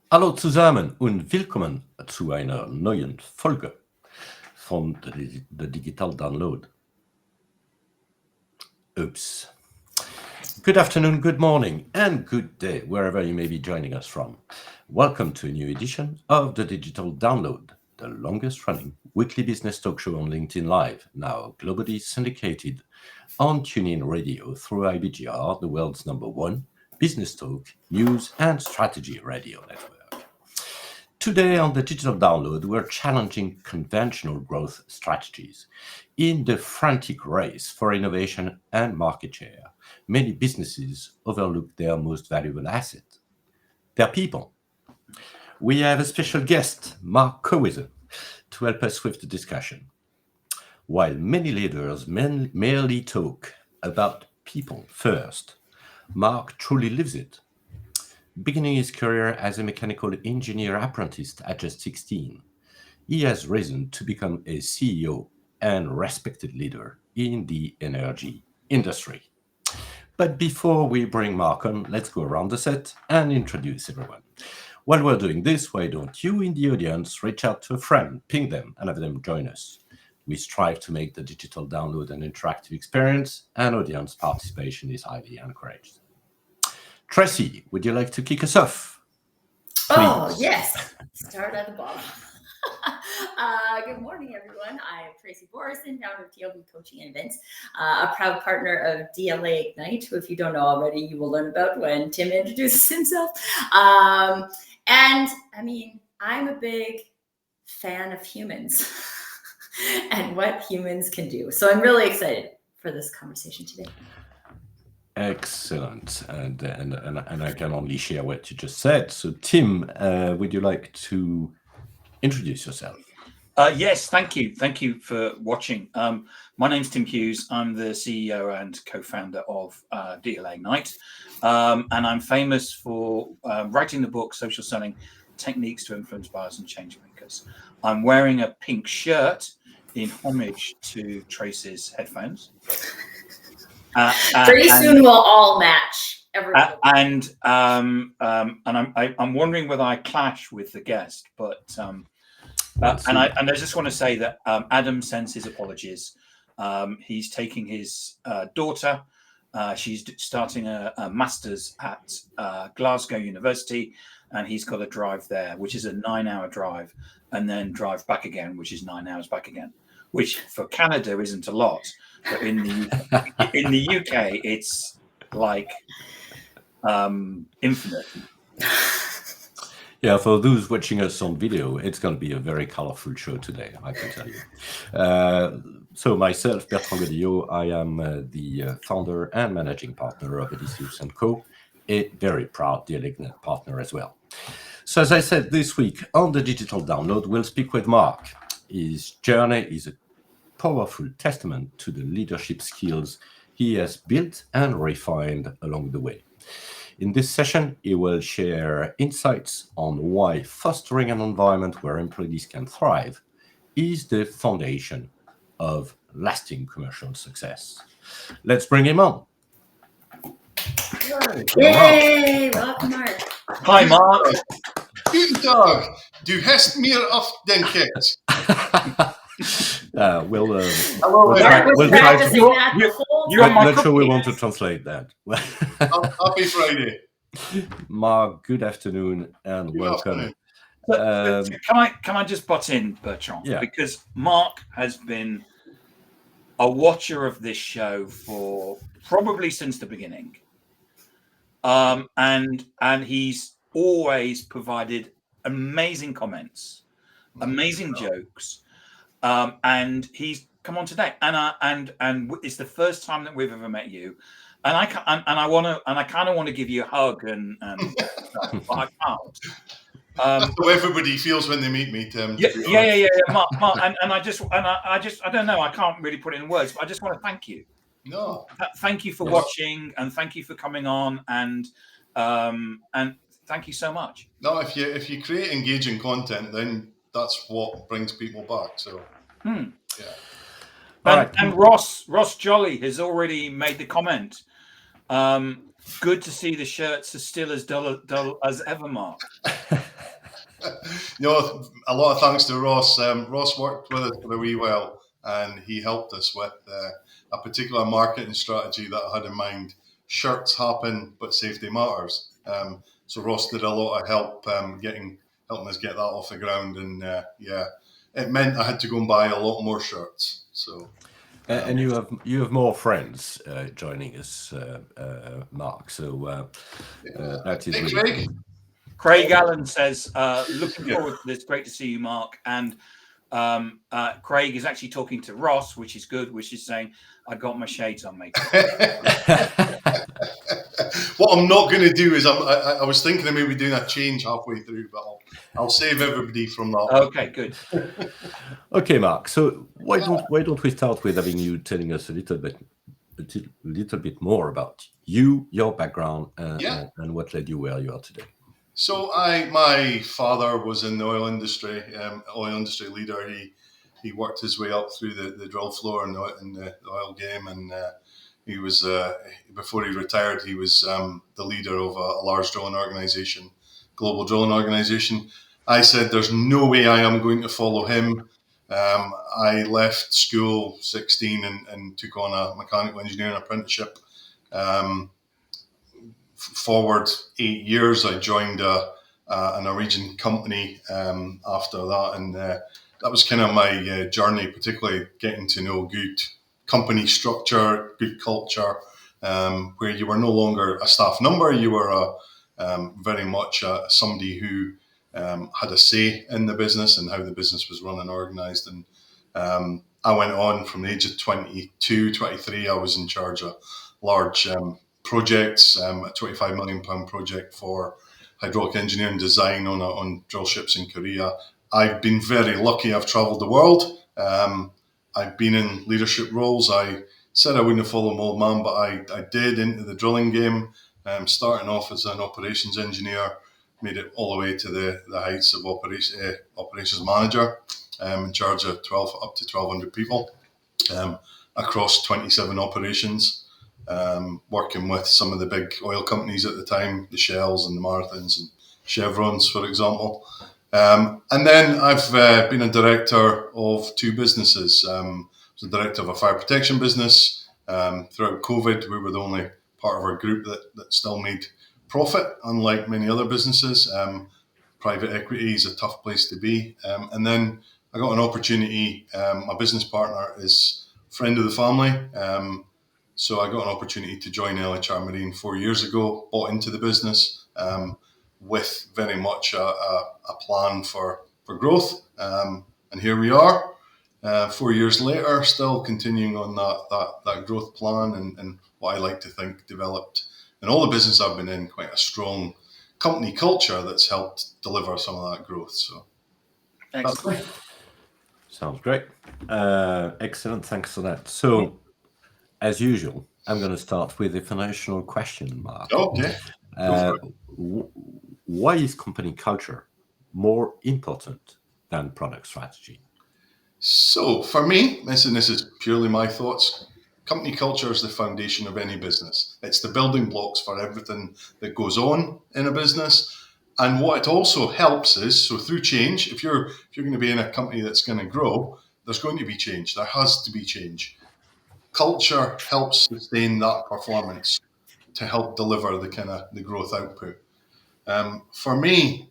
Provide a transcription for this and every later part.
Hallo zusammen und willkommen zu einer neuen Folge von The Digital Download. Oops. Good afternoon, good morning, and good day, wherever you may be joining us from. Welcome to a new edition of The Digital Download, the longest running weekly business talk show on LinkedIn Live, now globally syndicated on TuneIn Radio through IBGR, the world's #1 business talk, news, and strategy radio network. Today on the Digital Download, we're challenging conventional growth strategies. In the frantic race for innovation and market share, many businesses overlook their most valuable asset, their people. We have a special guest, Mark Cowieson, to help us with the discussion. While many leaders merely talk about people first, Mark truly lives it. Beginning his career as a mechanical engineer apprentice at just 16, he has risen to become a CEO and respected leader in the energy industry. But before we bring Mark on, let's go around the set and introduce everyone. While we're doing this, why don't you in the audience reach out to a friend, ping them, and have them join us? We strive to make the digital download an interactive experience, and audience participation is highly encouraged. Tracy, would you like to kick us off? Please. Oh, yes. Start at the bottom. Good morning, everyone. I'm Tracy Borison, founder of TLB Coaching and Events, a proud partner of DLA Ignite, who, if you don't know already, you will learn about when Tim introduces himself. And I mean, I'm a big fan of humans and what humans can do. So I'm really excited for this conversation today. Excellent, and I can only share what you just said. So, Tim, would you like to introduce yourself? Yes, thank you. Thank you for watching. My name's Tim Hughes. I'm the CEO and co-founder of DLA Ignite, and I'm famous for writing the book Social Selling: Techniques to Influence Buyers and Change Makers. I'm wearing a pink shirt in homage to Tracy's headphones. Pretty soon we'll all match. And I'm wondering whether I clash with the guest, but and I just want to say that Adam sends his apologies. He's taking his daughter. She's starting a master's at Glasgow University, and he's got to drive there, which is a 9-hour drive, and then drive back again, which is 9 hours back again, which for Canada isn't a lot. But in the UK, it's like infinite. Yeah, for those watching us on video, it's going to be a very colorful show today, I can tell you. So myself, Bertrand Godillot, I am the founder and managing partner of Odysseus & Co., a very proud DLA Ignite partner as well. So as I said, this week on the Digital Download, we'll speak with Mark. His journey is a powerful testament to the leadership skills he has built and refined along the way. In this session, he will share insights on why fostering an environment where employees can thrive is the foundation of lasting commercial success. Let's bring him on. Yay! Welcome, Mark. Hi, Mark. Guten Tag. Du hast mir auf den Keks. We'll try to. I'm not sure we want to translate that. Happy Friday. Mark, good afternoon and welcome. Can I just butt in, Bertrand? Yeah. Because Mark has been a watcher of this show for probably since the beginning, and he's always provided amazing comments, amazing jokes. And he's come on today, and it's the first time that we've ever met you, and I kind of want to give you a hug and stuff, but I can't. That's how everybody feels when they meet me, Tim. Yeah. Mark, and I don't know. I can't really put it in words, but I just want to thank you. No. Thank you for watching, and thank you for coming on, and thank you so much. No, if you create engaging content, then that's what brings people back. So, yeah. Right. And Ross Jolly has already made the comment. Good to see the shirts are still as dull as ever, Mark. A lot of thanks to Ross. Ross worked with us for a wee while, and he helped us with a particular marketing strategy that I had in mind. Shirts happen, but safety matters. So Ross did a lot of help helping us get that off the ground, and it meant I had to go and buy a lot more shirts. So. And you have more friends joining us, Mark. So that is Hey, really Craig. cool. Craig Allen says, looking forward to this. Great to see you, Mark. And Craig is actually talking to Ross, which is good, which is saying, I got my shades on, mate. What I'm not going to do is I was thinking of maybe doing a change halfway through, but I'll save everybody from that. Okay, good. Okay, Mark. So why don't we start with having you telling us a little bit more about you, your background, and what led you where you are today. So my father was in the oil industry leader. He worked his way up through the drill floor in the oil game, and he was before he retired, he was the leader of a large drilling organization, global drilling organization. I said, "There's no way I am going to follow him." I left school 16 and took on a mechanical engineering apprenticeship. Forward 8 years, I joined a Norwegian company after that, and that was kind of my journey, particularly getting to know good company structure, good culture, where you were no longer a staff number, you were very much somebody who had a say in the business and how the business was run and organised. And I went on from the age of 22, 23, I was in charge of large projects, a £25 million project for hydraulic engineering design on drill ships in Korea. I've been very lucky. I've travelled the world. I've been in leadership roles. I said I wouldn't follow my old man, but I did into the drilling game, starting off as an operations engineer, made it all the way to the heights of operations manager, in charge of up to 1,200 people across 27 operations. Working with some of the big oil companies at the time, the Shells and the Marathons and Chevrons, for example. And then I've been a director of two businesses. I was a director of a fire protection business. Throughout COVID, we were the only part of our group that still made profit, unlike many other businesses. Private equity is a tough place to be. And then I got an opportunity. My business partner is a friend of the family. So I got an opportunity to join LHR Marine 4 years ago, bought into the business with very much a plan for growth. And here we are, 4 years later, still continuing on that growth plan and what I like to think developed in all the business I've been in, quite a strong company culture that's helped deliver some of that growth. So Excellent. Sounds great. Excellent. Thanks for that. So, as usual, I'm going to start with a financial question, Mark. Okay. Why is company culture more important than product strategy? So for me, this is purely my thoughts. Company culture is the foundation of any business. It's the building blocks for everything that goes on in a business. And what it also helps is, so through change, if you're going to be in a company that's going to grow, there's going to be change. There has to be change. Culture helps sustain that performance to help deliver the growth output. For me,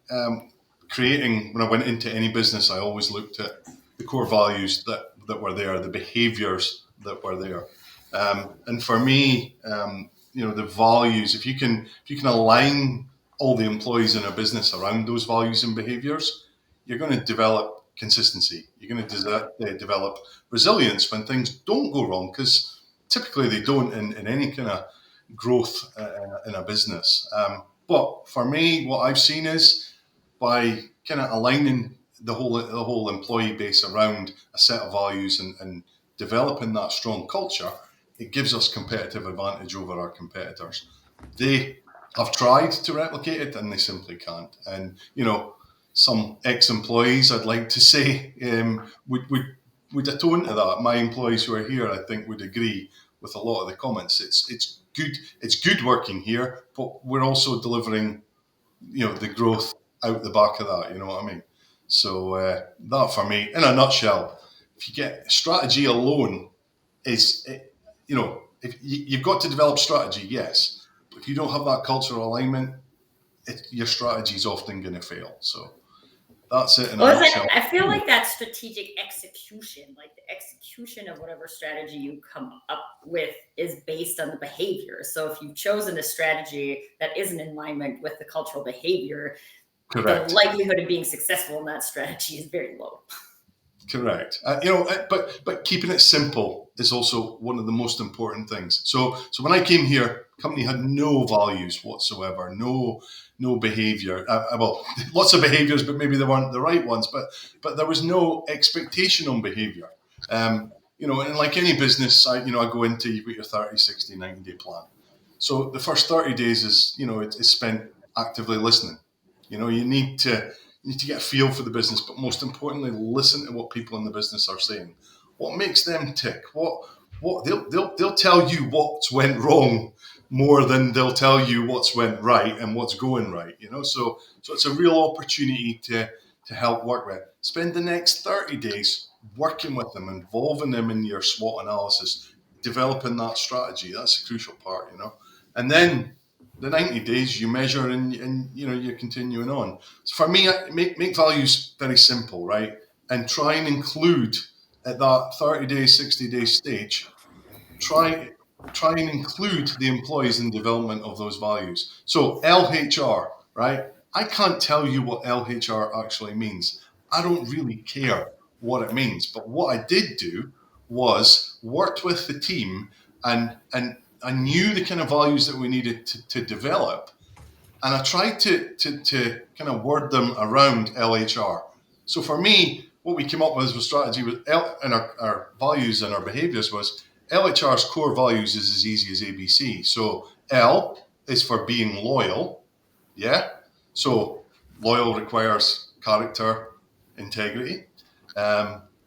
creating, when I went into any business, I always looked at the core values that were there, the behaviors that were there. And for me, the values, if you can align all the employees in a business around those values and behaviors, you're going to develop consistency. You're going to develop resilience when things don't go wrong, because typically they don't in any kind of growth in a business. But for me, what I've seen is by kind of aligning the whole employee base around a set of values and developing that strong culture, it gives us competitive advantage over our competitors. They have tried to replicate it and they simply can't. And some ex-employees, I'd like to say, would atone to that. My employees who are here, I think, would agree with a lot of the comments. It's good. It's good working here, but we're also delivering, the growth out the back of that. You know what I mean? So that for me, in a nutshell, if you get strategy alone, if you've got to develop strategy, yes, but if you don't have that cultural alignment, your strategy is often going to fail. So that's it in a nutshell. I feel like that strategic execution, like the execution of whatever strategy you come up with, is based on the behavior. So if you've chosen a strategy that isn't in alignment with the cultural behavior, Correct. the likelihood of being successful in that strategy is very low. Correct. But keeping it simple is also one of the most important things. So when I came here, company had no values whatsoever, no behavior. Well, lots of behaviors, but maybe they weren't the right ones. But there was no expectation on behavior. And like any business, I go into, you've got your 30, 60, 90-day plan. So the first 30 days is spent actively listening. You need to get a feel for the business, but most importantly, listen to what people in the business are saying. What makes them tick? What they'll tell you what's went wrong more than they'll tell you what's went right and what's going right. So it's a real opportunity to help work with. Spend the next 30 days working with them, involving them in your SWOT analysis, developing that strategy. That's a crucial part, and then the 90 days you measure and you're continuing on. So for me, make values very simple, right? And try and include at that 30-day, 60-day stage, try and include the employees in development of those values. So LHR, right? I can't tell you what LHR actually means. I don't really care what it means. But what I did do was worked with the team and I knew the kind of values that we needed to develop, and I tried to kind of word them around LHR. So for me, what we came up with strategy and our values and our behaviors was LHR's core values is as easy as ABC. So L is for being loyal, yeah. So loyal requires character, integrity.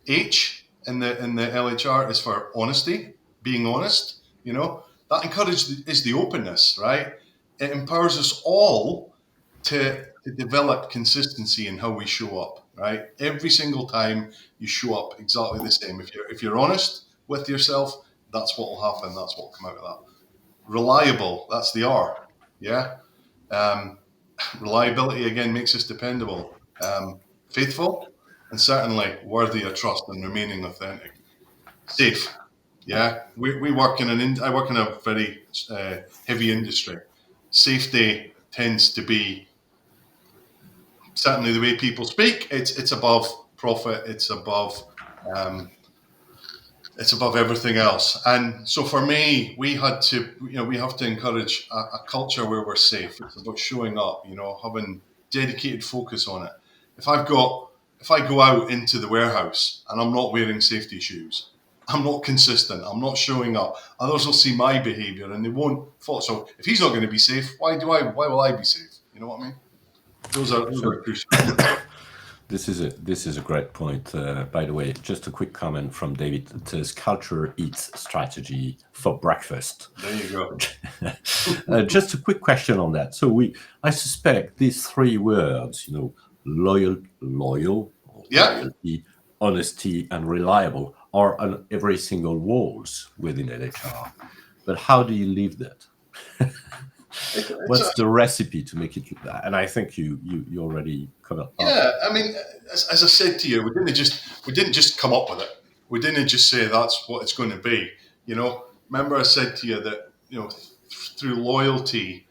H in the LHR is for honesty, being honest. That is the openness, right? It empowers us all to develop consistency in how we show up, right? Every single time you show up exactly the same. If you're honest with yourself, that's what will happen. That's what will come out of that. Reliable, that's the R, yeah. Reliability again makes us dependable. Faithful, and certainly worthy of trust and remaining authentic. Safe. Yeah, we work I work in a very heavy industry. Safety tends to be certainly the way people speak. It's above profit. It's above everything else. And so for me, we have to encourage a culture where we're safe. It's about showing up. Having dedicated focus on it. If I go out into the warehouse and I'm not wearing safety shoes, I'm not consistent. I'm not showing up. Others will see my behaviour and they won't follow. So if he's not going to be safe, why will I be safe? You know what I mean? Those are crucial. This is a great point. By the way, just a quick comment from David. It says culture eats strategy for breakfast. There you go. Just a quick question on that. So I suspect these three words, loyal, Yeah. loyalty, honesty, and reliable, are on every single walls within LHR. But how do you leave that? What's the recipe to make it? And I think you already covered. Yeah, I mean, as I said to you, we didn't just come up with it. We didn't just say that's what it's going to be. Remember I said to you that through loyalty,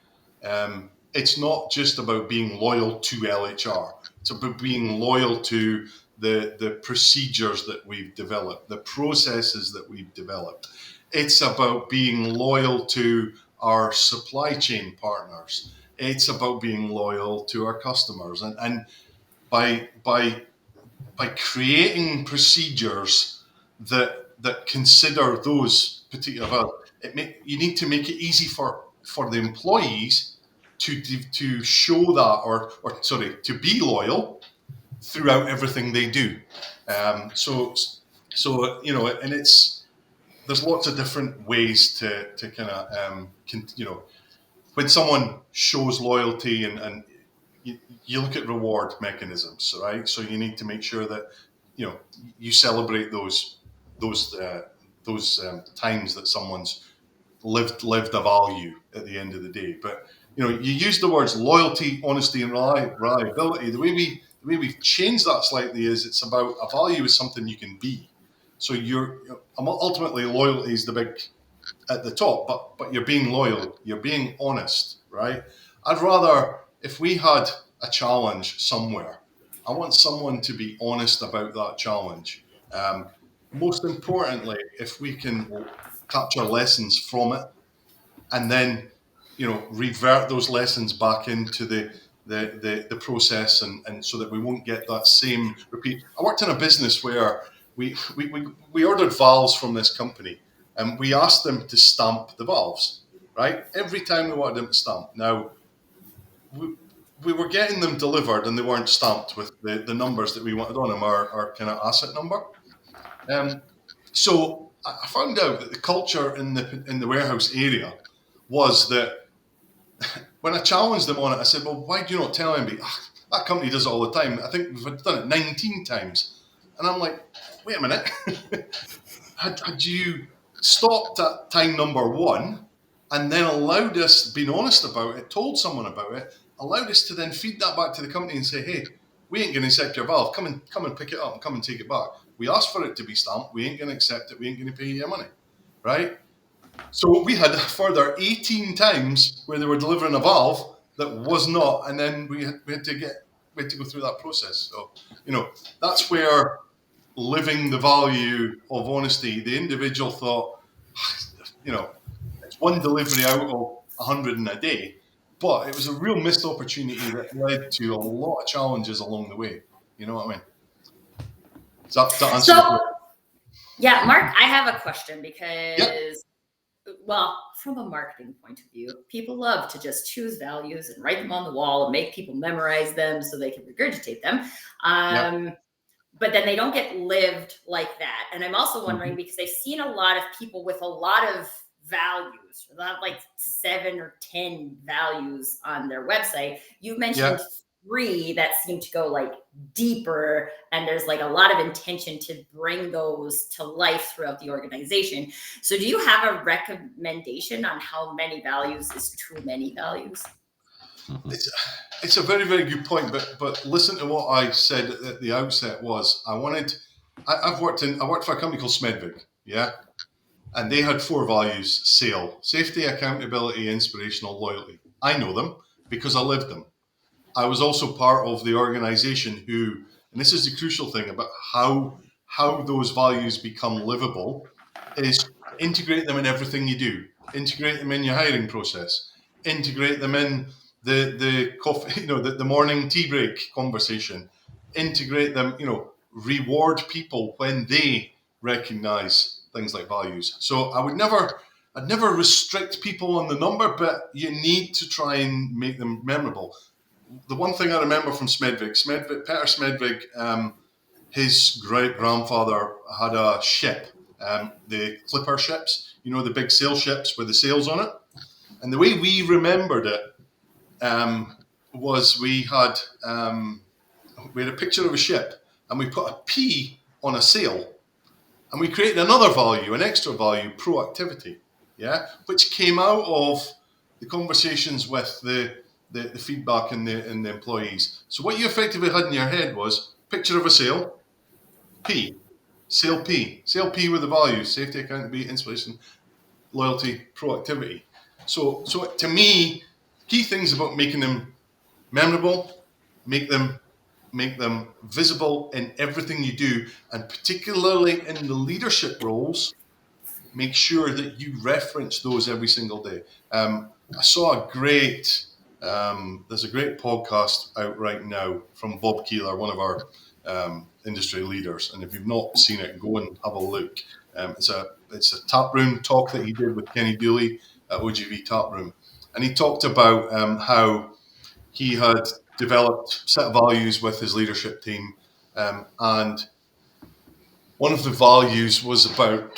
it's not just about being loyal to LHR. It's about being loyal to the procedures that we've developed, the processes that we've developed. It's about being loyal to our supply chain partners. It's about being loyal to our customers, and by creating procedures that consider those particular values, you need to make it easy for the employees to show that or to be loyal throughout everything they do. So and there's lots of different ways to kind of when someone shows loyalty and you look at reward mechanisms, right? So you need to make sure that you celebrate those times that someone's lived a value at the end of the day. But you use the words loyalty, honesty, and reliability. The way we've changed that slightly is it's about a value is something you can be. So ultimately loyalty is the big at the top, but you're being loyal, you're being honest, right? I'd rather, if we had a challenge somewhere, I want someone to be honest about that challenge. Most importantly, if we can capture lessons from it and then revert those lessons back into the process, and so that we won't get that same repeat. I worked in a business where we ordered valves from this company, and we asked them to stamp the valves, right? Every time we wanted them to stamp. Now, we were getting them delivered and they weren't stamped with the numbers that we wanted on them, our kind of asset number. So I found out that the culture in the warehouse area was that when I challenged them on it, I said, well, why do you not tell anybody? That company does it all the time. I think we've done it 19 times. And I'm like, wait a minute. had you stopped at time number 1 and then allowed us, being honest about it, told someone about it, allowed us to then feed that back to the company and say, hey, we ain't going to accept your valve. Come and pick it up and come and take it back. We asked for it to be stamped. We ain't going to accept it. We ain't going to pay you your money, right? So we had a further 18 times where they were delivering a valve that was not, and then we had to go through that process. So, that's where living the value of honesty, the individual thought, it's one delivery out of 100 in a day, but it was a real missed opportunity that led to a lot of challenges along the way. You know what I mean? Does that answer the question? Yeah, Mark, I have a question because, well, from a marketing point of view, people love to just choose values and write them on the wall and make people memorize them so they can regurgitate them. But then they don't get lived like that. And I'm also wondering, because I've seen a lot of people with a lot of values, like 7 or 10 values on their website. You mentioned 3 that seem to go like deeper, and there's like a lot of intention to bring those to life throughout the organization. So do you have a recommendation on how many values is too many values? It's a very, very good point, but listen to what I said at the outset was I worked for a company called Smedvig, and they had 4 values: SAIL, safety, accountability, inspirational, loyalty. I know them because I lived them. I was also part of the organization who, and this is the crucial thing about how those values become livable, is integrate them in everything you do. Integrate them in your hiring process. Integrate them in the coffee, the morning tea break conversation. Integrate them, reward people when they recognize things like values. So I'd never restrict people on the number, but you need to try and make them memorable. The one thing I remember from Peter Smedvig, his great-grandfather had a ship, the clipper ships, the big sail ships with the sails on it. And the way we remembered it was we had a picture of a ship, and we put a P on a sail, and we created another value, an extra value, proactivity, which came out of the conversations with the feedback and the employees. So what you effectively had in your head was picture of a sail, P, sail P with the values: safety, accountability, inspiration, loyalty, proactivity. So to me, key things about making them memorable, make them visible in everything you do, and particularly in the leadership roles, make sure that you reference those every single day. I saw there's a great podcast out right now from Bob Keeler, one of our industry leaders. And if you've not seen it, go and have a look. It's a tap room talk that he did with Kenny Dooley at OGV Tap Room. And he talked about how he had developed a set of values with his leadership team. And one of the values was about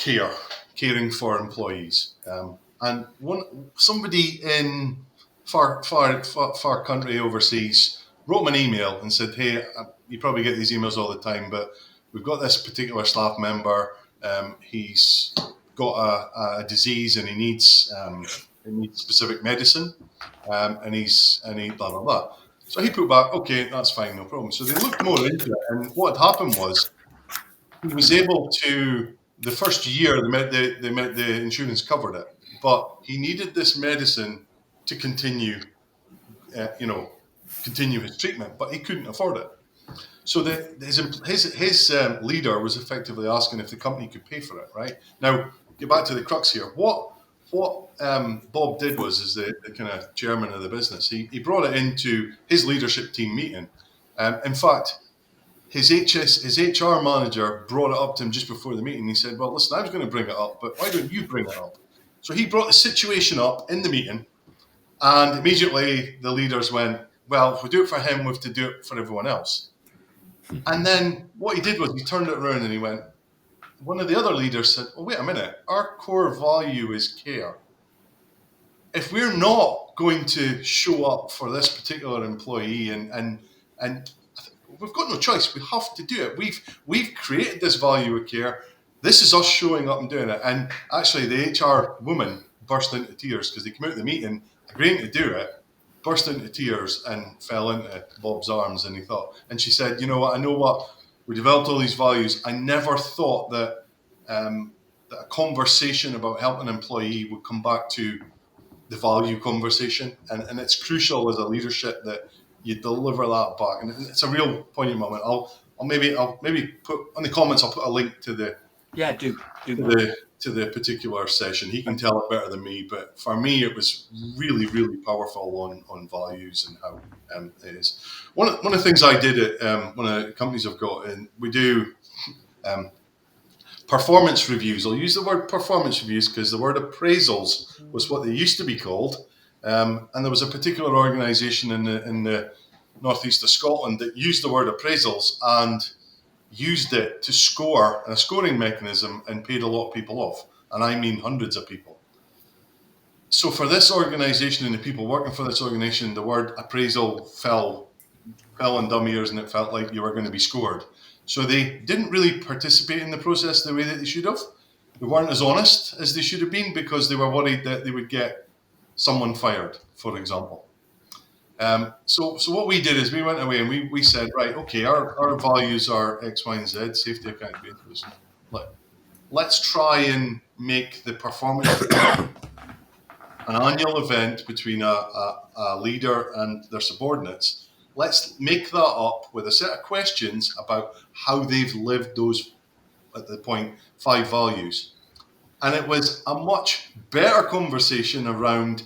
caring for employees. And somebody in far country overseas wrote him an email and said, hey, you probably get these emails all the time, but we've got this particular staff member. He's got a disease and he needs specific medicine, and he blah, blah, blah. So he put back, okay, that's fine, no problem. So they looked more into it, and what had happened was he was able to, the first year, the insurance covered it, but he needed this medicine to continue his treatment, but he couldn't afford it. So his leader was effectively asking if the company could pay for it. Right now, get back to the crux here. What Bob did was, as the kind of chairman of the business, he brought it into his leadership team meeting. In fact, his HR manager brought it up to him just before the meeting. He said, "Well, listen, I was going to bring it up, but why don't you bring it up?" So he brought the situation up in the meeting, and immediately the leaders went, "Well, if we do it for him, we have to do it for everyone else." And then what he did was he turned it around and he went, one of the other leaders said, "Oh, wait a minute, our core value is care. If we're not going to show up for this particular employee and we've got no choice, we have to do it. We've created this value of care. This is us showing up and doing it." And actually the HR woman burst into tears because they came out of the meeting agreeing to do it, burst into tears and fell into Bob's arms, and she said, "You know what, we developed all these values. I never thought that a conversation about helping an employee would come back to the value conversation, and it's crucial as a leadership that you deliver that back." And it's a real poignant moment. I'll maybe put on the comments, I'll put a link to the to the particular session. He can tell it better than me, but for me, it was really, really powerful on values and how it is. One of the things I did at one of the companies I've got, and we do performance reviews. I'll use the word performance reviews because the word appraisals was what they used to be called. And there was a particular organisation in the northeast of Scotland that used the word appraisals and used it to score a scoring mechanism and paid a lot of people off. And I mean hundreds of people. So for this organisation and the people working for this organisation, the word appraisal fell on dumb ears, and it felt like you were going to be scored. So they didn't really participate in the process the way that they should have. They weren't as honest as they should have been because they were worried that they would get someone fired, for example. So what we did is we went away and we said, right, okay, our values are X, Y, and Z, safety, accountability. Let's try and make the performance an annual event between a leader and their subordinates. Let's make that up with a set of questions about how they've lived those, at the point, 5 values. And it was a much better conversation around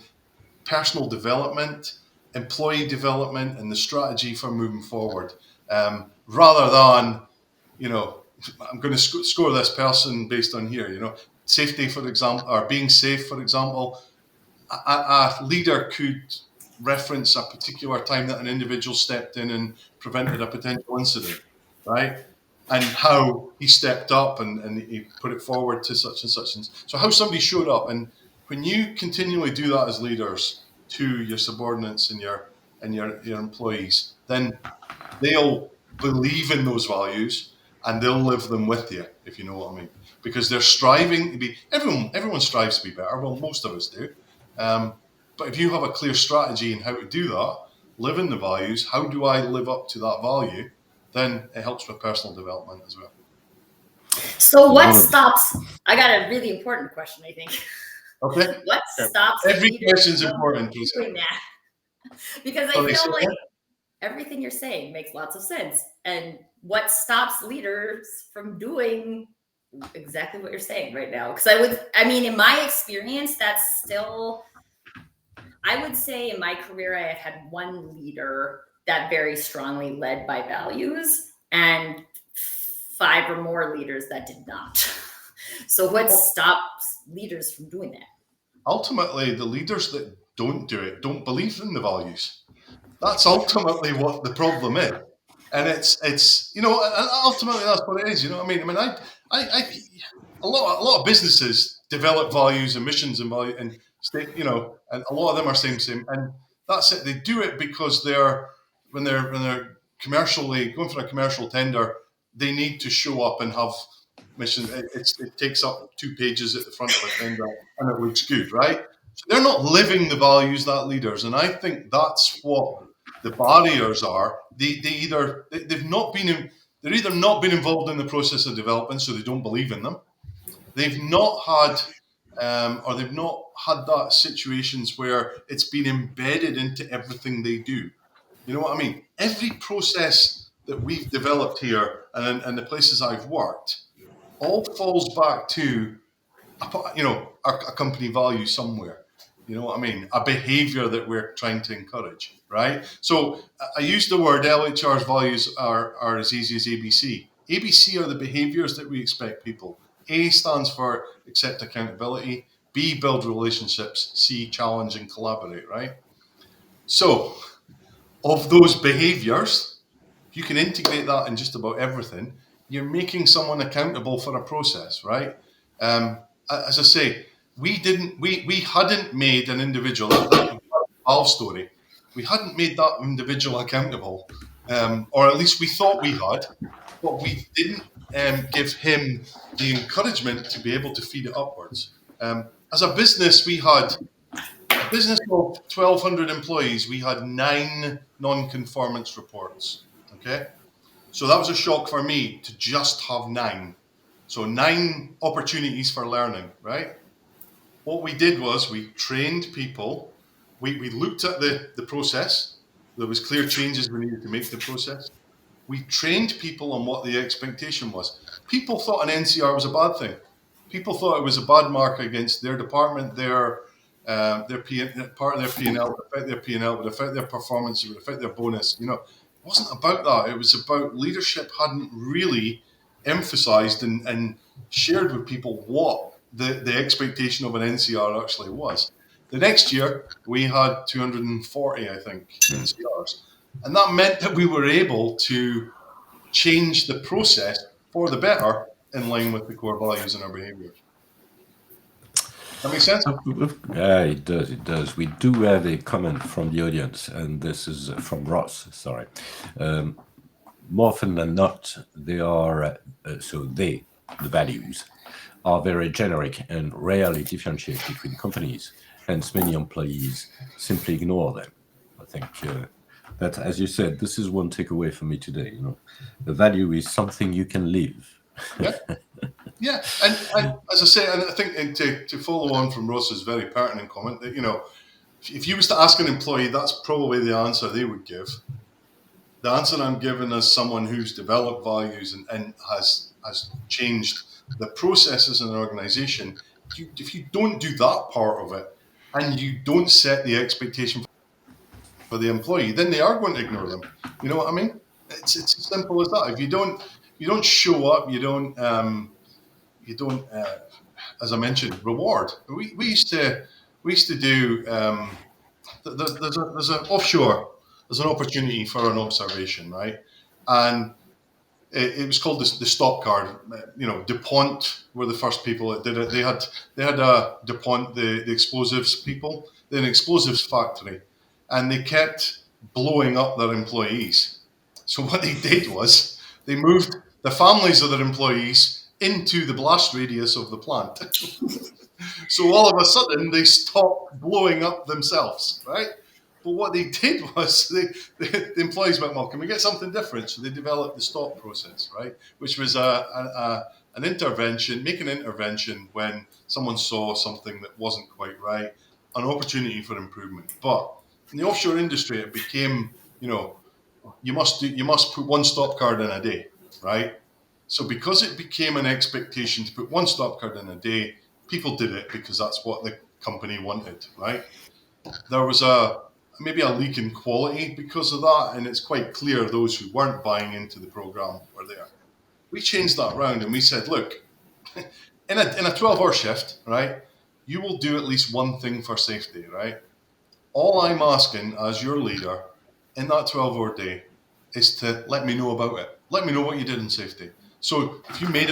personal development, employee development, and the strategy for moving forward, rather than, I'm going to score this person based on here, safety, for example, or being safe, for example. A leader could reference a particular time that an individual stepped in and prevented a potential incident, right? And how he stepped up and he put it forward to such and such. And so how somebody showed up. And when you continually do that as leaders to your subordinates and your employees, then they'll believe in those values and they'll live them with you, if you know what I mean. Because they're striving to be, everyone strives to be better. Well, most of us do. But if you have a clear strategy in how to do that, live in the values, how do I live up to that value, then it helps with personal development as well. So what stops, I got a really important question, I think. Okay. What stops every question is important doing that? Because I feel like everything you're saying makes lots of sense. And what stops leaders from doing exactly what you're saying right now? Because in my experience, that's still, I would say in my career, I have had one leader that very strongly led by values and 5 or more leaders that did not. So what stops leaders from doing that? ultimately the leaders that don't do it don't believe in the values. That's ultimately what the problem is. And it's you know, ultimately that's what it is. You know what I mean? I mean, a lot of businesses develop values and missions and value and state, you know, and a lot of them are same, and that's it. They do it because they're they're commercially going for a commercial tender, they need to show up and have mission. It takes up 2 pages at the front of a tender, and it looks good, right? So they're not living the values that leaders, and I think that's what the barriers are. They've not been they're either not been involved in the process of development, so they don't believe in them. They've not had or they've not had that situations where it's been embedded into everything they do. You know what I mean? Every process that we've developed here and the places I've worked all falls back to a company value somewhere. You know what I mean? A behavior that we're trying to encourage, right? So I use the word LHR's values are as easy as ABC. ABC are the behaviors that we expect people. A stands for accept accountability. B, build relationships. C, challenge and collaborate, right? So of those behaviors, you can integrate that in just about everything. You're making someone accountable for a process, right? As I say, we hadn't made an individual, that Valve story, we hadn't made that individual accountable, or at least we thought we had, but we didn't give him the encouragement to be able to feed it upwards. As a business, we had a business of 1,200 employees. We had 9 non-conformance reports. Okay, so that was a shock for me to just have 9. So 9 opportunities for learning, right? What we did was we trained people. We looked at the process. There was clear changes we needed to make to the process. We trained people on what the expectation was. People thought an NCR was a bad thing. People thought it was a bad mark against their department, part of their P&L would affect their P&L, would affect their performance, it would affect their bonus. You know, it wasn't about that. It was about leadership hadn't really emphasized and shared with people what the expectation of an NCR actually was. The next year, we had 240, I think, NCRs. And that meant that we were able to change the process for the better in line with the core values and our behaviors. That makes sense? Yeah, it does. It does. We do have a comment from the audience, and this is from Ross. Sorry. More often than not, they are the values are very generic and rarely differentiate between companies. Hence, many employees simply ignore them. I think that, as you said, this is one takeaway for me today. You know, the value is something you can live. Yeah, and as I say, and I think to follow on from Ross's very pertinent comment, that if you was to ask an employee, that's probably the answer they would give. The answer I'm giving as someone who's developed values and has changed the processes in an organization, if you don't do that part of it and you don't set the expectation for the employee, then they are going to ignore them. You know what I mean? It's as simple as that. If you don't show up, you don't as I mentioned, reward. We used to do there's an offshore. There's an opportunity for an observation, right? And it was called the stop card. DuPont were the first people that did it. They had DuPont, the explosives people, an explosives factory, and they kept blowing up their employees. So what they did was they moved the families of their employees into the blast radius of the plant. So all of a sudden they stopped blowing up themselves, right? But what they did was the employees went, well, can we get something different? So they developed the stop process, right? Which was an intervention, make an intervention when someone saw something that wasn't quite right, an opportunity for improvement. But in the offshore industry, it became, you must put one stop card in a day, right? So because it became an expectation to put one stop card in a day, people did it because that's what the company wanted, right? There was maybe a leak in quality because of that, and it's quite clear those who weren't buying into the program were there. We changed that round and we said, look, in a 12-hour shift, right, you will do at least one thing for safety, right? All I'm asking as your leader in that 12-hour day is to let me know about it. Let me know what you did in safety. So if you made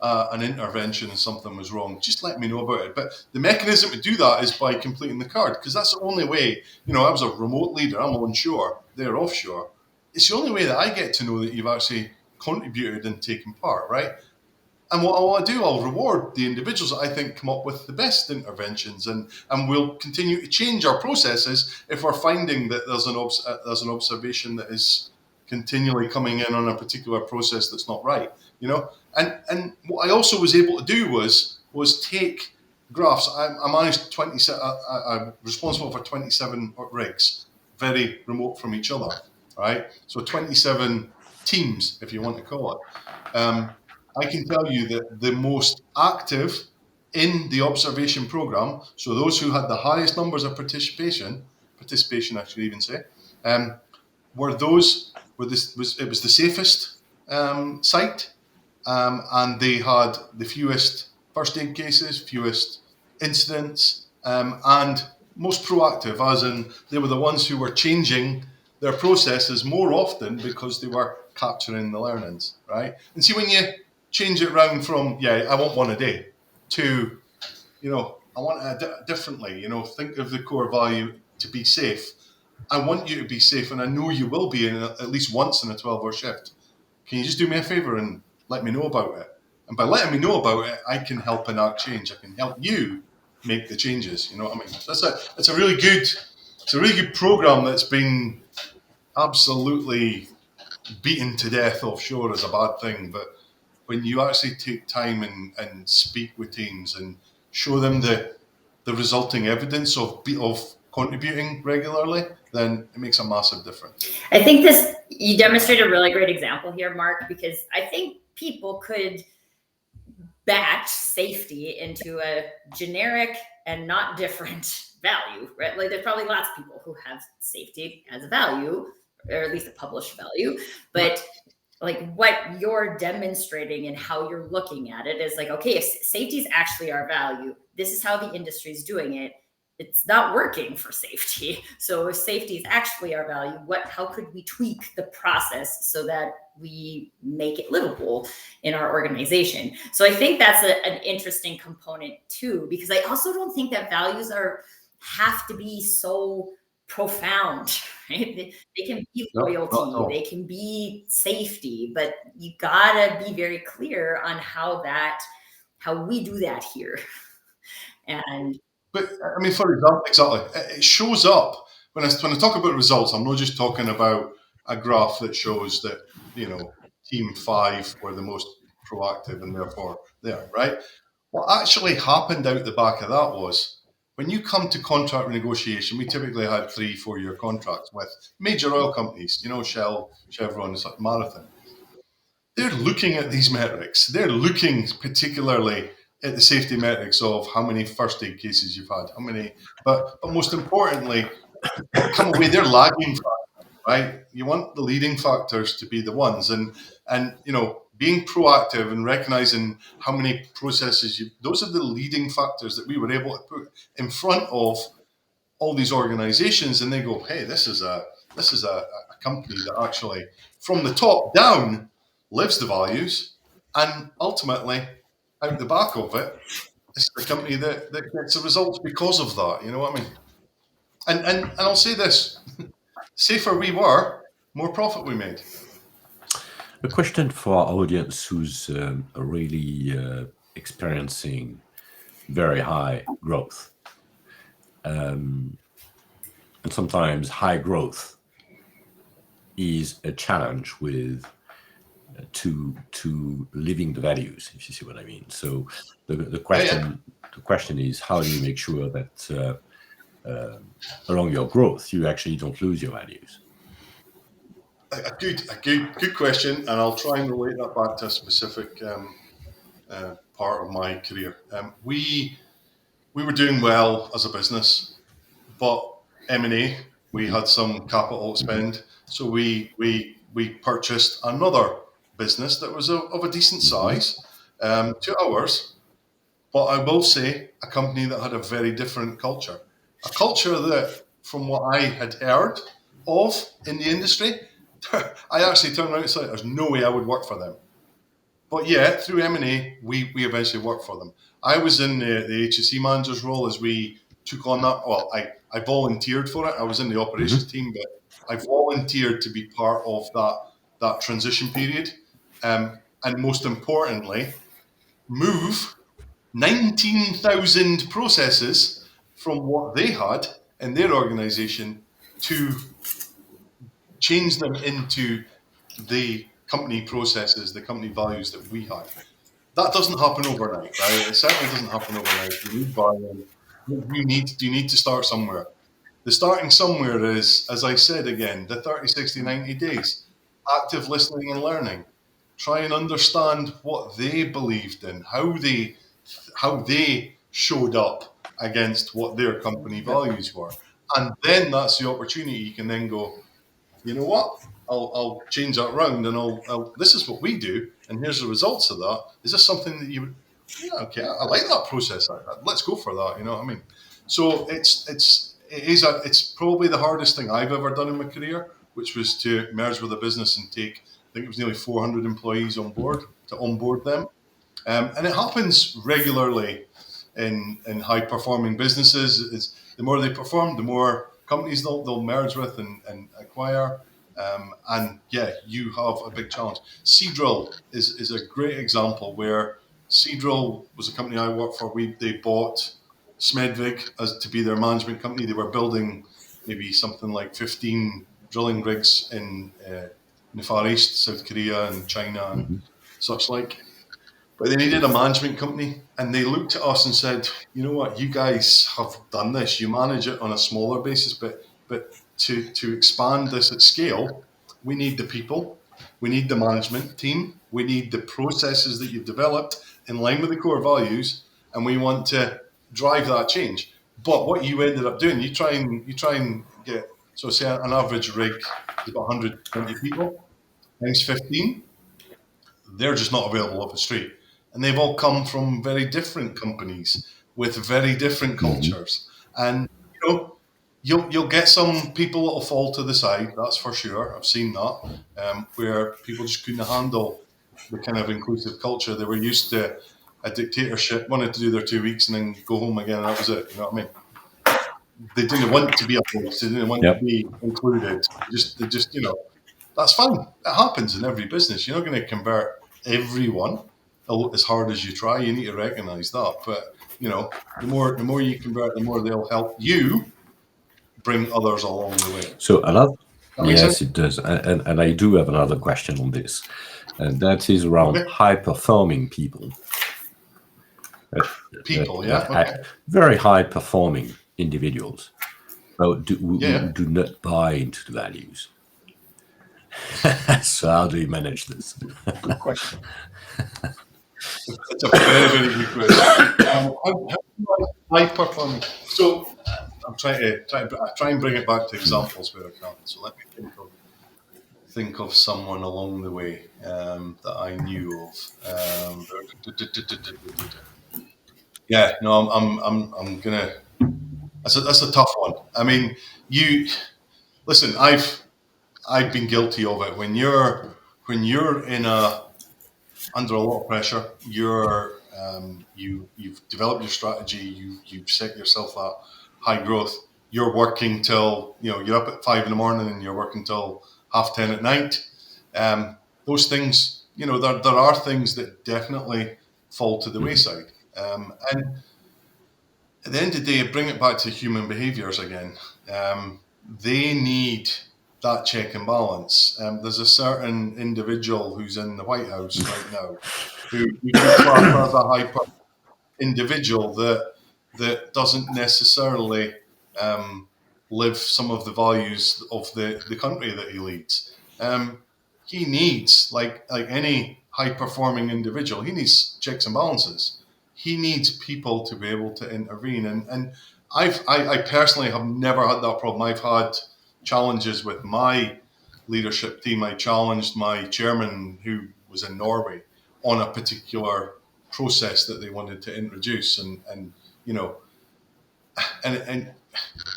an intervention and something was wrong, just let me know about it. But the mechanism to do that is by completing the card, because that's the only way. I was a remote leader. I'm onshore, they're offshore. It's the only way that I get to know that you've actually contributed and taken part, right? And what I want to do, I'll reward the individuals that I think come up with the best interventions, and we'll continue to change our processes if we're finding that there's an observation that is continually coming in on a particular process that's not right. And what I also was able to do was take graphs. I managed 27. I'm responsible for 27 rigs, very remote from each other, right? So 27 teams, if you want to call it. I can tell you that the most active in the observation program, so those who had the highest numbers of participation I should even say, were those it was the safest site, and they had the fewest first aid cases, fewest incidents, and most proactive, as in they were the ones who were changing their processes more often because they were capturing the learnings, right? And see, when you change it round from, I want one a day, to, I want it differently, think of the core value to be safe. I want you to be safe, and I know you will be at least once in a 12-hour shift. Can you just do me a favor and let me know about it? And by letting me know about it, I can help enact change. I can help you make the changes. You know what I mean? It's a really good program that's been absolutely beaten to death offshore as a bad thing. But when you actually take time and speak with teams and show them the resulting evidence of contributing regularly, then it makes a massive difference. I think you demonstrate a really great example here, Mark, because I think people could batch safety into a generic and not different value, right? Like there's probably lots of people who have safety as a value, or at least a published value, but like what you're demonstrating and how you're looking at it is like, okay, if safety is actually our value, this is how the industry is doing it. It's not working for safety. So if safety is actually our value, how could we tweak the process so that we make it livable in our organization? So I think that's an interesting component too, because I also don't think that values have to be so profound, right? They can be loyalty, they can be safety, but you gotta be very clear on how we do that here. But I mean, for example, exactly, it shows up when I talk about results. I'm not just talking about a graph that shows that team 5 were the most proactive and therefore there, right? What actually happened out the back of that was, when you come to contract renegotiation, we typically had 3-4 year contracts with major oil companies, Shell, Chevron, Marathon. They're looking at these metrics. They're looking particularly at the safety metrics of how many first aid cases you've had, but most importantly, come away, they're lagging factors, right? You want the leading factors to be the ones, and being proactive and recognizing how many processes those are the leading factors that we were able to put in front of all these organizations, and they go, hey, this is a company that actually from the top down lives the values, and ultimately out the back of it, it's the company that gets the results because of that. You know what I mean? And I'll say this: safer we were, more profit we made. A question for our audience who's really experiencing very high growth. And sometimes high growth is a challenge with to living the values, if you see what I mean. So the question is, how do you make sure that along your growth you actually don't lose your values? A good question, and I'll try and relate that back to a specific part of my career. We were doing well as a business, but M&A, we had some capital spend, so we purchased another business that was of a decent size to ours. But I will say, a company that had a very different culture, a culture that, from what I had heard of in the industry, I actually turned around and said, there's no way I would work for them. But yeah, through M&A, we eventually worked for them. I was in the HSE manager's role as we took on that. Well, I volunteered for it. I was in the operations team, but I volunteered to be part of that transition period. And most importantly, move 19,000 processes from what they had in their organization to change them into the company processes, the company values that we had. That doesn't happen overnight, right? It certainly doesn't happen overnight. You need buy-in. You need to start somewhere. The starting somewhere is, as I said again, the 30, 60, 90 days. Active listening and learning. Try and understand what they believed in, how they showed up against what their company values were. And then that's the opportunity. You can then go, you know what? I'll change that round and this is what we do, and here's the results of that. Is this something that you would? Yeah, okay, I like that process. Let's go for that. You know what I mean? So it's probably the hardest thing I've ever done in my career, which was to merge with a business and take, I think it was nearly 400 employees on board to onboard them, and it happens regularly in high performing businesses. It's the more they perform, the more companies they'll merge with and acquire. And yeah, you have a big challenge. Seadrill is a great example where Seadrill was a company I worked for. They bought Smedvig as to be their management company. They were building maybe something like 15 drilling rigs in the Far East, South Korea and China and such like. But they needed a management company, and they looked at us and said, "You know what? You guys have done this. You manage it on a smaller basis, but to expand this at scale, we need the people, we need the management team, we need the processes that you've developed in line with the core values, and we want to drive that change." But what you ended up doing, you try and get, so say an average rig is about 120 people times 15. They're just not available off the street. And they've all come from very different companies with very different cultures. And you'll get some people that will fall to the side, that's for sure. I've seen that, where people just couldn't handle the kind of inclusive culture. They were used to a dictatorship, wanted to do their 2 weeks and then go home again. That was it. You know what I mean? They didn't want to be a voice. They didn't want to be included. They just, that's fine. It happens in every business. You're not going to convert everyone as hard as you try. You need to recognize that. But the more you convert, the more they'll help you bring others along the way. So another, yes, sense? it does, and I do have another question on this, and that is around high performing people. Very high performing individuals do not buy into the values. So how do you manage this? Good question. It's a very, very good question. High performing. So I'm trying and bring it back to examples where I can. So let me think of someone along the way that I knew of. Yeah, no, I'm gonna. That's a tough one. I mean, listen. I've been guilty of it. When you're under a lot of pressure, you've developed your strategy. You've set yourself that high growth. You're working till you're up at 5 a.m. and you're working till 10:30 at night. Those things, there are things that definitely fall to the wayside. And at the end of the day, bring it back to human behaviors again. They need that check and balance. There's a certain individual who's in the White House right now who class as a hyper individual that doesn't necessarily live some of the values of the country that he leads. He needs, like any high performing individual, he needs checks and balances. He needs people to be able to intervene. And I personally have never had that problem. I've had challenges with my leadership team. I challenged my chairman, who was in Norway, on a particular process that they wanted to introduce, and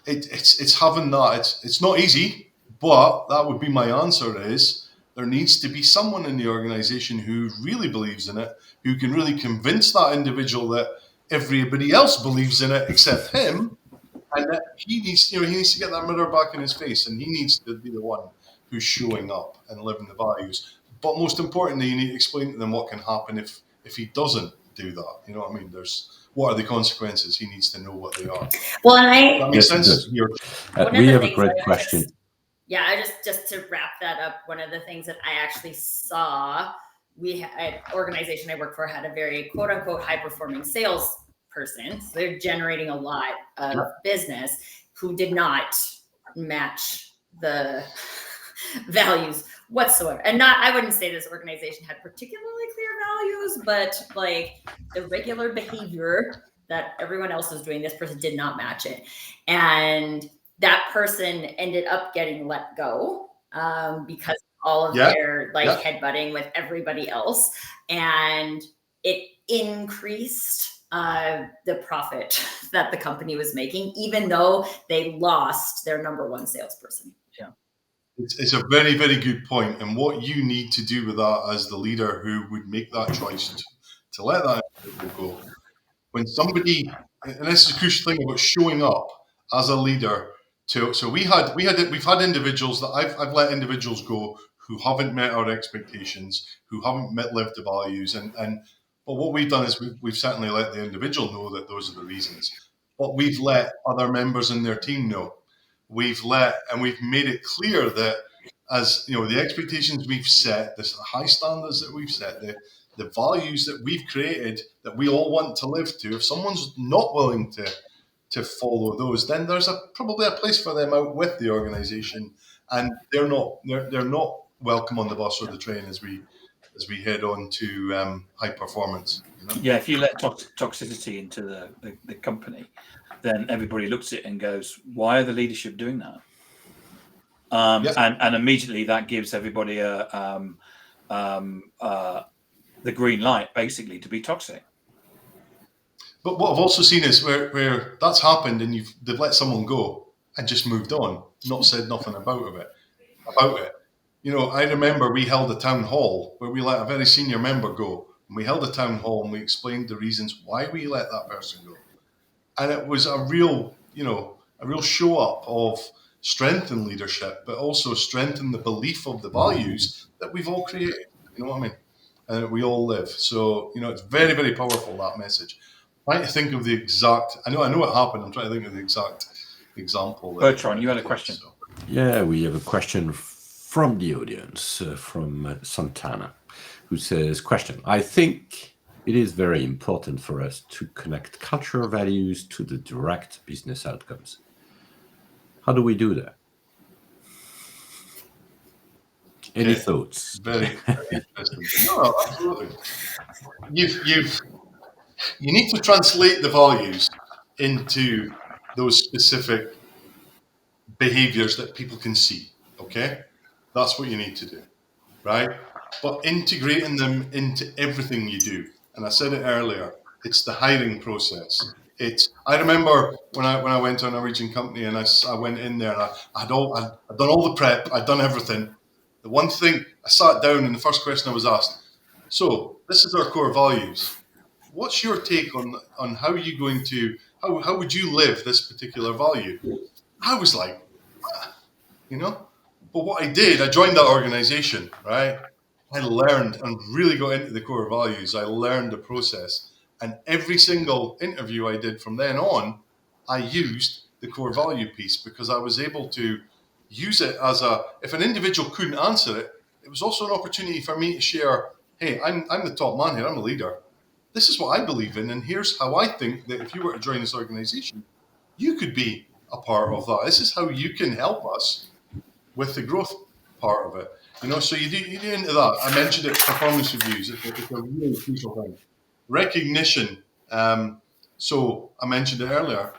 it's having that. It's not easy, but that would be my answer: is there needs to be someone in the organization who really believes in it, who can really convince that individual that everybody else believes in it except him, and that he needs to get that mirror back in his face, and he needs to be the one who's showing up and living the values. But most importantly, you need to explain to them what can happen if he doesn't do that. You know what I mean? What are the consequences? He needs to know what they are. Well, and That makes sense. We have a great question. Just to wrap that up, one of the things that I actually saw, an organization I work for had a very quote unquote high performing sales person. So they're generating a lot of business who did not match the values whatsoever. And I wouldn't say this organization had particularly clear values, but like the regular behavior that everyone else was doing, this person did not match it. And that person ended up getting let go because of all of their headbutting with everybody else. And it increased the profit that the company was making, even though they lost their number one salesperson. Yeah. It's a very, very good point. And what you need to do with that as the leader who would make that choice to let that individual go, when somebody, and this is a crucial thing about showing up as a leader. So we've had individuals that I've let individuals go who haven't met our expectations, who haven't lived the values, but what we've done is we've certainly let the individual know that those are the reasons. But we've let other members in their team know. We've made it clear that, as you know, the expectations we've set, the high standards that we've set, the values that we've created that we all want to live to. If someone's not willing to follow those, then there's probably a place for them out with the organization, and they're not welcome on the bus or the train as we head on to high performance. You know? Yeah, if you let toxicity into the company, then everybody looks at it and goes, "Why are the leadership doing that?" And immediately that gives everybody the green light, basically, to be toxic. But what I've also seen is where that's happened and they've let someone go and just moved on, not said nothing about it. You know, I remember we held a town hall where we let a very senior member go. And we held a town hall and we explained the reasons why we let that person go. And it was a real show up of strength in leadership, but also strength in the belief of the values that we've all created. You know what I mean? And we all live. So, you know, it's very, very powerful, that message. I'm trying to think of the exact, I know what happened. I'm trying to think of the exact example. Bertrand, you had a question. So. Yeah, we have a question from the audience, from Santana, who says, question, I think it is very important for us to connect cultural values to the direct business outcomes. How do we do that? Any thoughts? Very, very interesting. No, absolutely. You need to translate the values into those specific behaviors that people can see. Okay, that's what you need to do, right? But integrating them into everything you do. And I said it earlier, it's the hiring process. I remember when I went to a Norwegian company and I went in there and I'd done all the prep, I'd done everything. The one thing, I sat down and the first question I was asked, so this is our core values. What's your take on how you going to, how would you live this particular value? I was like, you know, but what I did, I joined that organization, right? I learned and really got into the core values. I learned the process. And every single interview I did from then on, I used the core value piece because I was able to use it as if an individual couldn't answer it, it was also an opportunity for me to share, hey, I'm the top man here, I'm a leader. This is what I believe in, and here's how I think that if you were to join this organization, you could be a part of that. This is how you can help us with the growth part of it. You know, so you do into that. I mentioned it, performance reviews. It's a really crucial thing. Recognition. So I mentioned it earlier.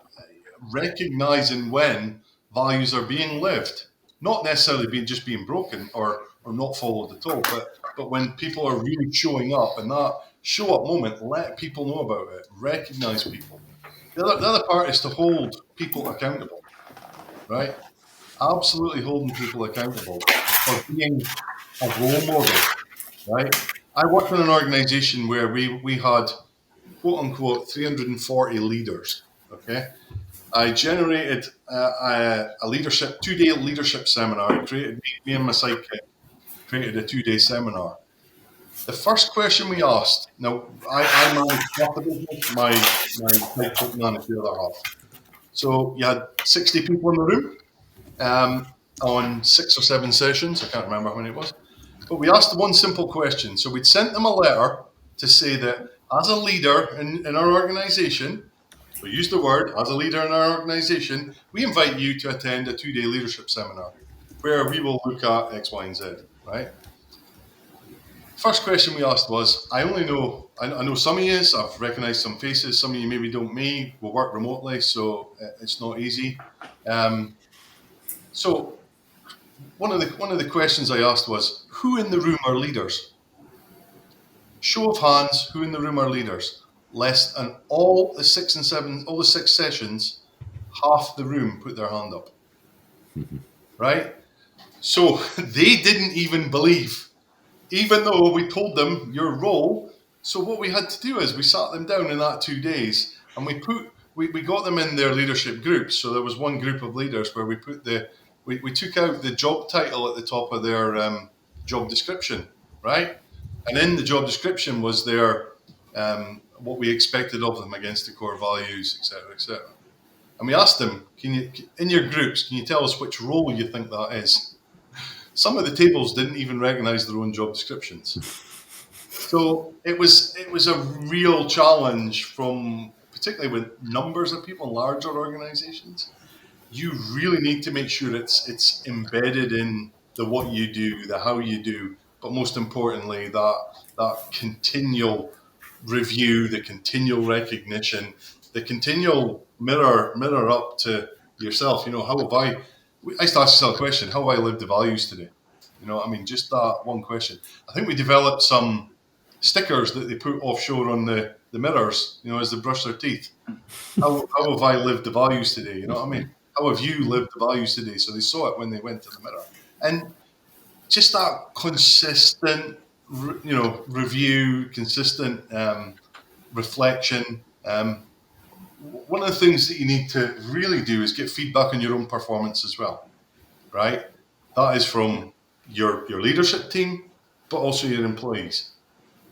Recognizing when values are being lived, not necessarily being broken or not followed at all, but when people are really showing up, and that show up moment, let people know about it. Recognize people. The other part is to hold people accountable, right? Absolutely holding people accountable for being of role model, right? I worked in an organization where we had, quote unquote, 340 leaders, okay? I generated a leadership, 2-day leadership seminar. I created, me and my sidekick created a 2-day seminar. The first question we asked, now I managed half the business, my sidekick managed the other half. So you had 60 people in the room on 6 or 7 sessions. I can't remember how many it was. But we asked one simple question. So we'd sent them a letter to say that as a leader in our organization, we use the word, as a leader in our organization, we invite you to attend a 2-day leadership seminar where we will look at X, Y, and Z, right? First question we asked was, I know some of you, I've recognized some faces, some of you maybe don't me, we work remotely, so it's not easy. So one of the questions I asked was, who in the room are leaders? Show of hands, who in the room are leaders? Less than all the 6 sessions, half the room put their hand up. Right? So they didn't even believe, even though we told them your role. So what we had to do is we sat them down in that 2 days and we got them in their leadership groups. So there was one group of leaders where we took out the job title at the top of their job description, right? And in the job description was their what we expected of them against the core values, etc., etc. And we asked them, in your groups, can you tell us which role you think that is? Some of the tables didn't even recognize their own job descriptions. So it was a real challenge, from particularly with numbers of people in larger organizations. You really need to make sure it's embedded in the what you do, the how you do, but most importantly, that continual review, the continual recognition, the continual mirror up to yourself. How have I used to ask myself a question, how have I lived the values today? Just that one question. I think we developed some stickers that they put offshore on the mirrors, as they brush their teeth. How have I lived the values today? You know what I mean? How have you lived the values today? So they saw it when they went to the mirror. And just that consistent, review, consistent reflection. One of the things that you need to really do is get feedback on your own performance as well, right? That is from your leadership team, but also your employees.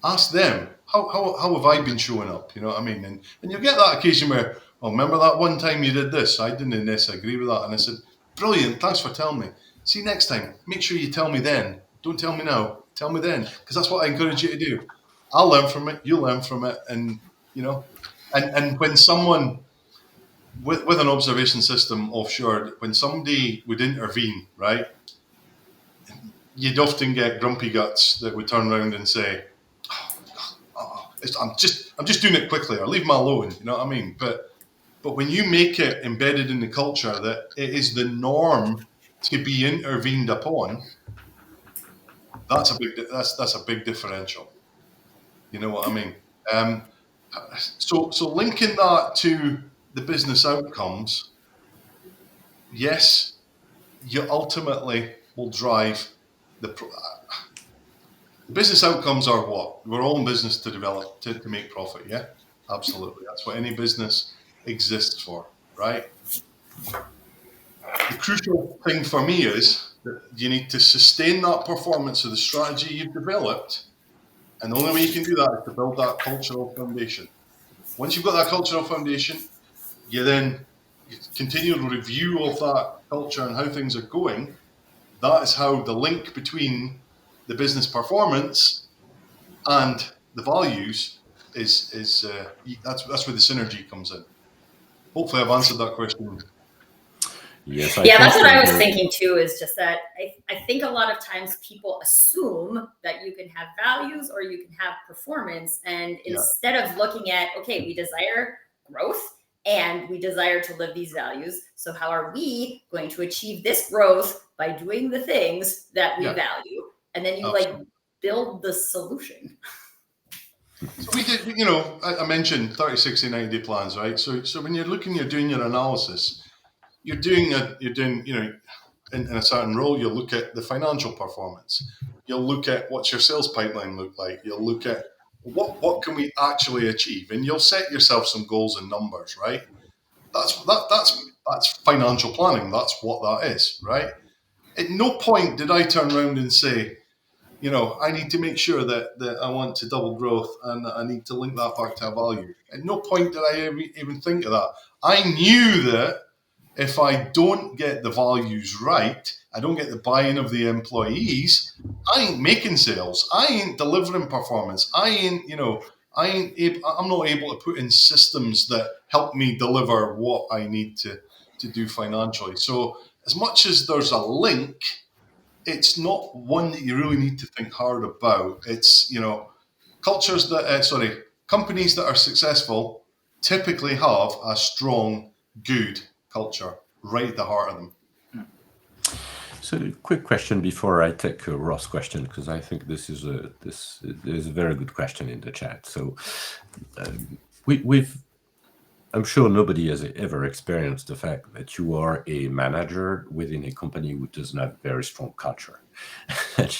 Ask them, how have I been showing up? You know what I mean? And you'll get that occasion where, remember that one time you did this? I didn't necessarily agree with that. And I said, brilliant, thanks for telling me. See, next time, make sure you tell me then. Don't tell me now. Tell me then, because that's what I encourage you to do. I'll learn from it. You'll learn from it. And, and when someone with an observation system offshore, when somebody would intervene, right, you'd often get grumpy guts that would turn around and say, I'm just doing it quickly, or leave me alone. You know what I mean? But when you make it embedded in the culture that it is the norm to be intervened upon, that's a big differential. You know what I mean? So linking that to the business outcomes, yes, you ultimately will drive the business outcomes are what? We're all in business to develop, to make profit, yeah? Absolutely. That's what any business exists for, right? The crucial thing for me is that you need to sustain that performance of the strategy you've developed. And the only way you can do that is to build that cultural foundation. Once you've got that cultural foundation, you then continue the review of that culture and how things are going. That is how the link between the business performance and the values is that's where the synergy comes in. Hopefully I've answered that question. Yes, that's what I was thinking too, is just that I think a lot of times people assume that you can have values or you can have performance, and instead of looking at, okay, we desire growth and we desire to live these values, so how are we going to achieve this growth by doing the things that we value? And then you build the solution. So we did, I mentioned 30, 60, 90-day plans, right? So when you're doing your analysis, you're doing in a certain role, you look at the financial performance. you'll look at what's your sales pipeline look like. You'll look at what can we actually achieve, and you'll set yourself some goals and numbers, right? That's financial planning. That's what that is, right? At no point did I turn around and say, I need to make sure that I want to double growth and I need to link that back to a value. At no point did I even think of that. I knew that if I don't get the values right, I don't get the buy-in of the employees, I ain't making sales. I ain't delivering performance. I'm not able to put in systems that help me deliver what I need to do financially. So as much as there's a link, it's not one that you really need to think hard about. It's, companies that are successful typically have a strong, good culture right at the heart of them. So, quick question before I take Ross' question, because I think this is a very good question in the chat. So, I'm sure nobody has ever experienced the fact that you are a manager within a company who doesn't have very strong culture, and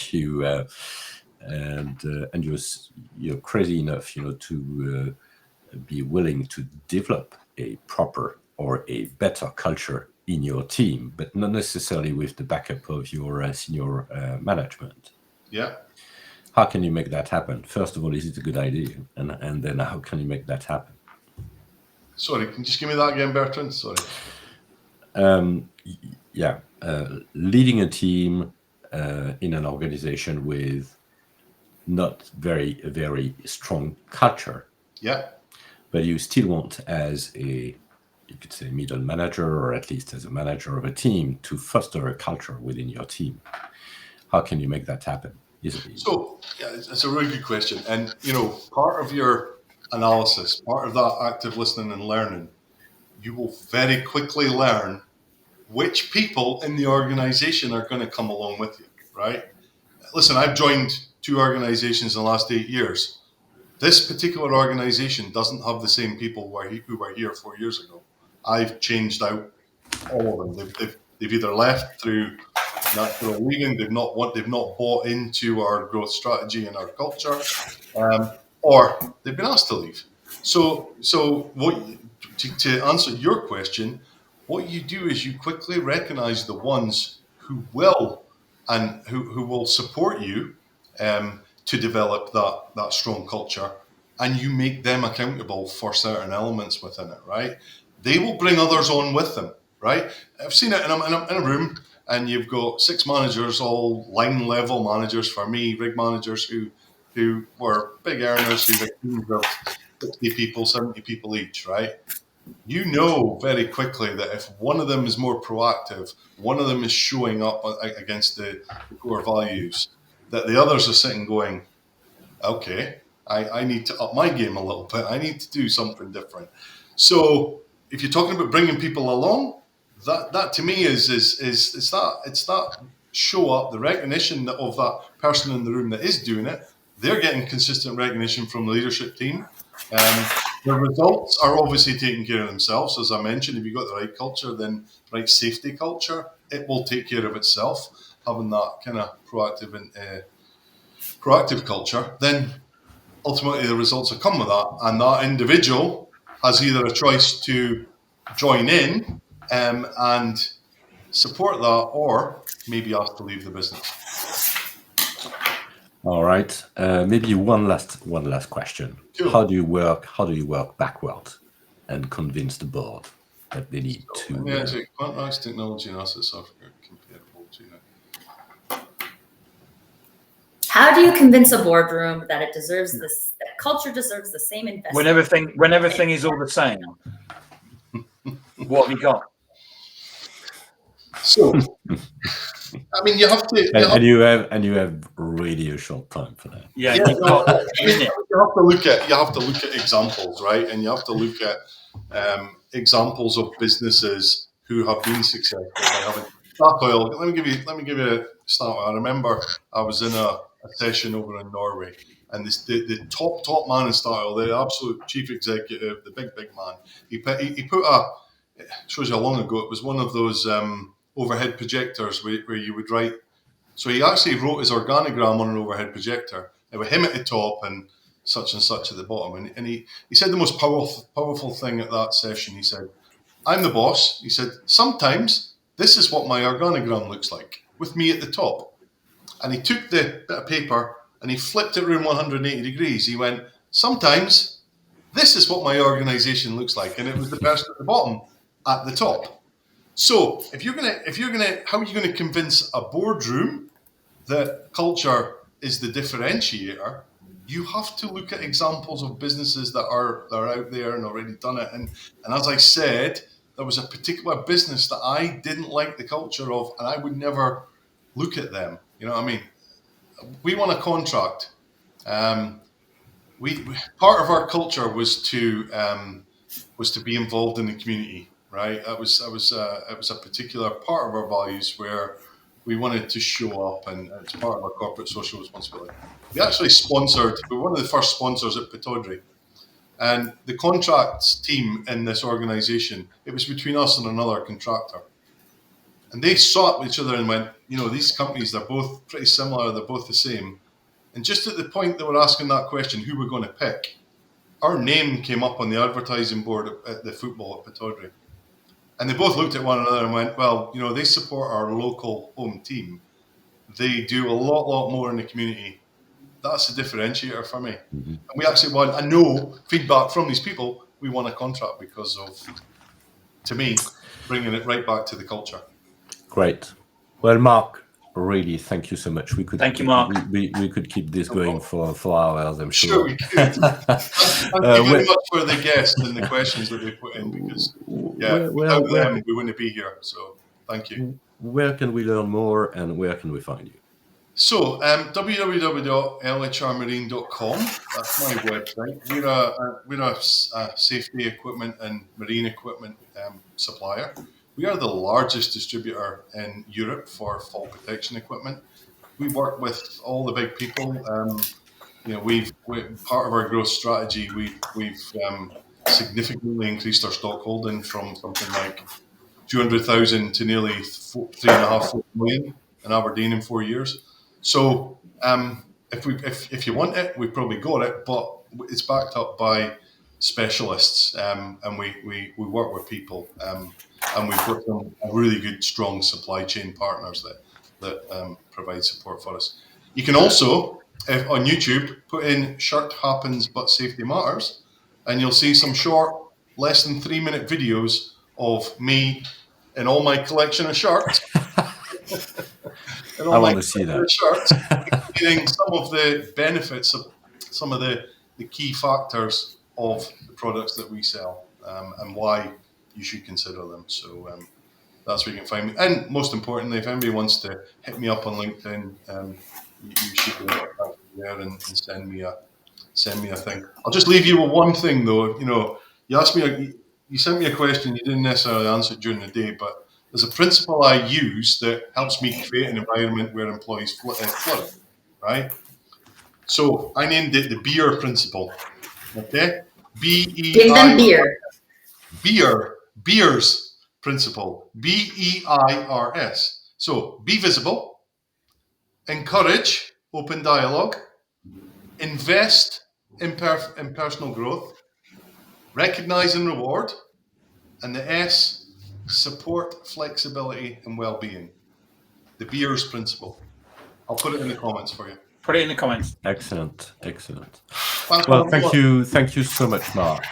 you're crazy enough, to be willing to develop a proper or a better culture in your team, but not necessarily with the backup of your senior management. Yeah. How can you make that happen? First of all, is it a good idea? And then how can you make that happen? Sorry, can you just give me that again, Bertrand? Sorry. Leading a team in an organization with not very strong culture. Yeah. But you still want, as you could say, middle manager, or at least as a manager of a team, to foster a culture within your team. How can you make that happen? So, it's a really good question. And, part of your analysis, part of that active listening and learning, you will very quickly learn which people in the organization are going to come along with you, right? Listen, I've joined 2 organizations in the last 8 years. This particular organization doesn't have the same people who were here 4 years ago. I've changed out all of them. They've either left through natural leaving, they've not bought into our growth strategy and our culture, or they've been asked to leave. So to answer your question, what you do is you quickly recognize the ones who will and who will support you to develop that strong culture, and you make them accountable for certain elements within it, right? They will bring others on with them, right? I've seen it in a room, and you've got 6 managers, all line level managers for me, rig managers who were big earners, who had teams of 60 people, 70 people each, right? You know very quickly that if one of them is more proactive, one of them is showing up against the core values, that the others are sitting going, okay, I need to up my game a little bit. I need to do something different. So if you're talking about bringing people along, that to me is that show up, the recognition of that person in the room that is doing it. They're getting consistent recognition from the leadership team. The results are obviously taking care of themselves. As I mentioned, if you've got the right culture, then right safety culture, it will take care of itself. Having that kind of proactive culture, then ultimately the results will come with that. And that individual has either a choice to join in and support that, or maybe ask to leave the business. All right. Maybe one last question. Sure. How do you work backwards and convince the board that they need to? Quantized technology and asset software comparable to that. How do you convince a boardroom that it deserves this? That culture deserves the same investment. When everything is all the same. What have you got? So, I mean, you have to, and you have really a short time for that. Yeah, you have to look at examples, right? And you have to look at examples of businesses who have been successful by having Statoil. Let me give you a start. I remember I was in a session over in Norway, and the top man in Statoil, the absolute chief executive, the big man, he put shows you how long ago it was, one of those overhead projectors where you would write So he actually wrote his organogram on an overhead projector. It was him at the top and such at the bottom. And he said the most powerful thing at that session. He said, "I'm the boss." He said, "Sometimes this is what my organogram looks like, with me at the top." And he took the bit of paper and he flipped it around 180 degrees. He went, "Sometimes this is what my organization looks like." And it was the person at the bottom at the top. So how are you gonna convince a boardroom that culture is the differentiator? You have to look at examples of businesses that are out there and already done it. And as I said, there was a particular business that I didn't like the culture of, and I would never look at them. You know what I mean? We won a contract. We part of our culture was to be involved in the community. Right? It was a particular part of our values where we wanted to show up, and it's part of our corporate social responsibility. We actually we were one of the first sponsors at Pataudry. And the contracts team in this organization, it was between us and another contractor. And they saw each other and went, these companies, they're both pretty similar, they're both the same. And just at the point they were asking that question, who we're going to pick, our name came up on the advertising board at the football at Pataudry. And they both looked at one another and went, well, they support our local home team. They do a lot more in the community. That's a differentiator for me. Mm-hmm. And we actually won, I know, feedback from these people, we won a contract because of, to me, bringing it right back to the culture. Great. Well, Mark, really, thank you so much. Thank you, Mark. We could keep this going for hours, I'm sure. Sure we could. Thank you very much for the guests and the questions that they put in, because, without them, we wouldn't be here. So, thank you. Where can we learn more, and where can we find you? So, www.lhrmarine.com. That's my website. We're a safety equipment and marine equipment supplier. We are the largest distributor in Europe for fall protection equipment. We work with all the big people. We've part of our growth strategy. We've significantly increased our stock holding from something like 200,000 to nearly 3.5 million in Aberdeen in 4 years. So if you want it, we've probably got it, but it's backed up by specialists, and we work with people, and we've got some really good, strong supply chain partners that provide support for us. You can also, on YouTube, put in "Shirt Happens But Safety Matters," and you'll see some short, less than 3-minute videos of me in all my collection of shirts. I want to see that. Shirts, including some of the benefits of some of the key factors of the products that we sell, and why you should consider them. So that's where you can find me. And most importantly, if anybody wants to hit me up on LinkedIn, you should go there and send me a thing. I'll just leave you with one thing though. You asked me, you sent me a question, you didn't necessarily answer it during the day, but there's a principle I use that helps me create an environment where employees flourish, right? So I named it the beer principle. Okay? B-E-I. Give them beer. Beers principle. B-E-I-R-S. So be visible, encourage open dialogue, invest in personal growth, recognize and reward, and the S, support flexibility and well-being. The beers principle. I'll put it in the comments for you. Put it in the comments. Excellent. Well, thank you so much, Mark.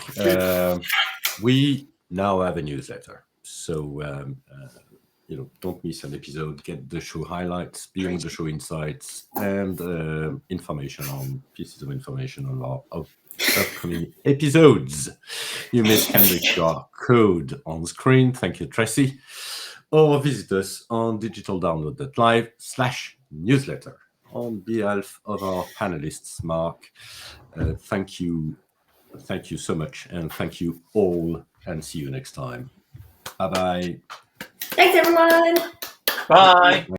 We now have a newsletter, so don't miss an episode. Get the show highlights, beyond the show insights, and pieces of information on our upcoming episodes. You may scan the QR code on screen. Thank you, Tracy. Or visit us on digitaldownload.live/newsletter. On behalf of our panelists, Mark, thank you so much, and thank you all, and see you next time. Bye-bye. Thanks, everyone. Bye.